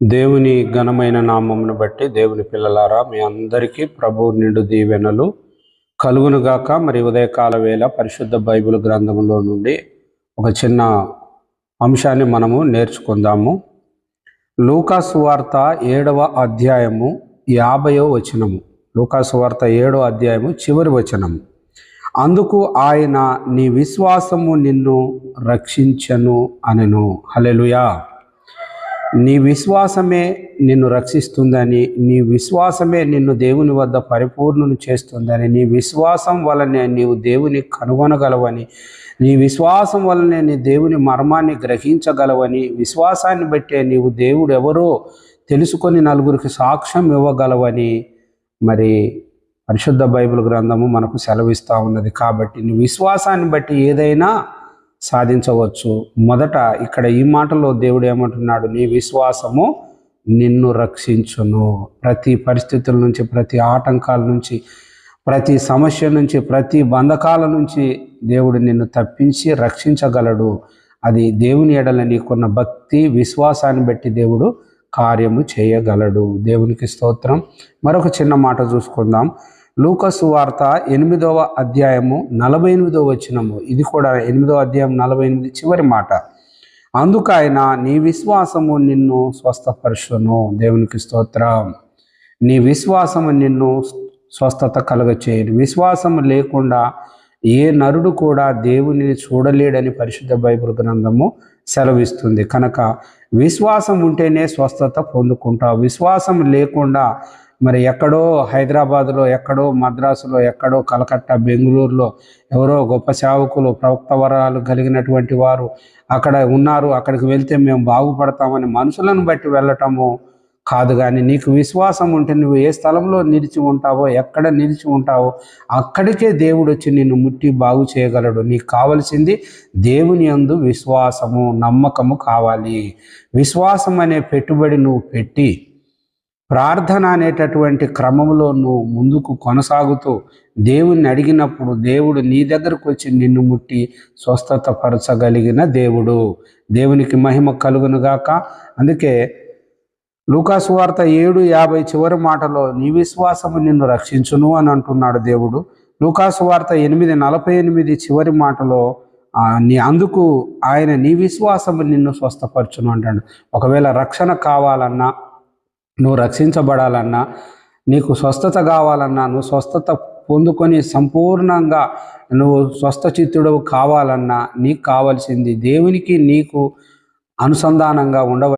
దేవుని ఘనమైన నామమును బట్టి దేవుని పిల్లలారా మీ అందరికీ ప్రభు నిండు దీవెనలు కలుగునుగాక. మరి ఉదయకాల వేళ పరిశుద్ధ బైబిల్ గ్రంథంలో నుండి ఒక చిన్న అంశాన్ని మనము నేర్చుకుందాము. లూకా సువార్త 7వ అధ్యాయము 50వ వచనము. లూకా సువార్త 7వ అధ్యాయము చివరి వచనము. అందుకు ఆయన, నీ విశ్వాసము నిన్ను రక్షించను అనెను. హల్లెలూయా. నీ విశ్వాసమే నిన్ను రక్షిస్తుందని, నీ విశ్వాసమే నిన్ను దేవుని వద్ద పరిపూర్ణను చేస్తుందని, నీ విశ్వాసం వలనే నీవు దేవుని కనుగొనగలవని, నీ విశ్వాసం వలనే నీ దేవుని మర్మాన్ని గ్రహించగలవని, విశ్వాసాన్ని బట్టే నీవు దేవుడు ఎవరో తెలుసుకొని నలుగురికి సాక్ష్యం ఇవ్వగలవని మరి పరిశుద్ధ బైబిల్ గ్రంథము మనకు సెలవిస్తూ ఉన్నది. కాబట్టి నీ విశ్వాసాన్ని బట్టి ఏదైనా సాధించవచ్చు. మొదట ఇక్కడ ఈ మాటలో దేవుడు ఏమంటున్నాడు? నీ విశ్వాసము నిన్ను రక్షించును. ప్రతి పరిస్థితుల నుంచి, ప్రతి ఆటంకాల నుంచి, ప్రతి సమస్య నుంచి, ప్రతి బంధకాల నుంచి దేవుడు నిన్ను తప్పించి రక్షించగలడు. అది దేవుని ఎడల నీకున్న భక్తి విశ్వాసాన్ని బట్టి దేవుడు కార్యము చేయగలడు. దేవునికి స్తోత్రం. మరొక చిన్న మాట చూసుకుందాం. లూకా సువార్త 8వ అధ్యాయము 48వ వచనము. ఇది కూడా 8వ అధ్యాయం 48 చివరి మాట. అందుకు ఆయన, నీ విశ్వాసము నిన్ను స్వస్థపరచును. దేవునికి స్తోత్రం. నీ విశ్వాసము నిన్ను స్వస్థత కలుగచేయను. విశ్వాసము లేకుండా ఏ నరుడు కూడా దేవునిని చూడలేడని పరిశుద్ధ బైబిల్ గ్రంథము సెలవిస్తుంది. కనుక విశ్వాసం ఉంటేనే స్వస్థత పొందుకుంటావు. విశ్వాసం లేకుండా మరి ఎక్కడో హైదరాబాదులో, ఎక్కడో మద్రాసులో, ఎక్కడో కలకత్తా, బెంగళూరులో ఎవరో గొప్ప సేవకులు, ప్రవక్త వరాలు కలిగినటువంటి వారు అక్కడ ఉన్నారు, అక్కడికి వెళ్తే మేము బాగుపడతామని మనుషులను బట్టి వెళ్ళటము కాదు. కానీ నీకు విశ్వాసం ఉంటే నువ్వు ఏ స్థలంలో నిలిచి ఉంటావో, ఎక్కడ నిలిచి ఉంటావో అక్కడికే దేవుడు వచ్చి నిన్ను ముట్టి బాగు చేయగలడు. నీకు కావలసింది దేవుని యందు విశ్వాసము, నమ్మకము కావాలి. విశ్వాసం అనే పెట్టుబడి నువ్వు పెట్టి ప్రార్థన అనేటటువంటి క్రమంలో నువ్వు ముందుకు కొనసాగుతూ దేవుణ్ణి అడిగినప్పుడు దేవుడు నీ దగ్గరకు వచ్చి నిన్ను ముట్టి స్వస్థత పరచగలిగిన దేవుడు. దేవునికి మహిమ కలుగునుగాక. అందుకే లూకా సువార్త 7:50 చివరి మాటలో నీ విశ్వాసము నిన్ను రక్షించును అని అంటున్నాడు దేవుడు. లూకా సువార్త 8:48 చివరి మాటలో అందుకు ఆయన, నీ విశ్వాసము నిన్ను స్వస్థపరచును అంటాడు. ఒకవేళ రక్షణ కావాలన్నా, నువ్వు రక్షించబడాలన్నా, నీకు స్వస్థత కావాలన్నా, నువ్వు స్వస్థత పొందుకొని సంపూర్ణంగా నువ్వు స్వస్థచిత్తుడు కావాలన్నా నీకు కావాల్సింది దేవునికి నీకు అనుసంధానంగా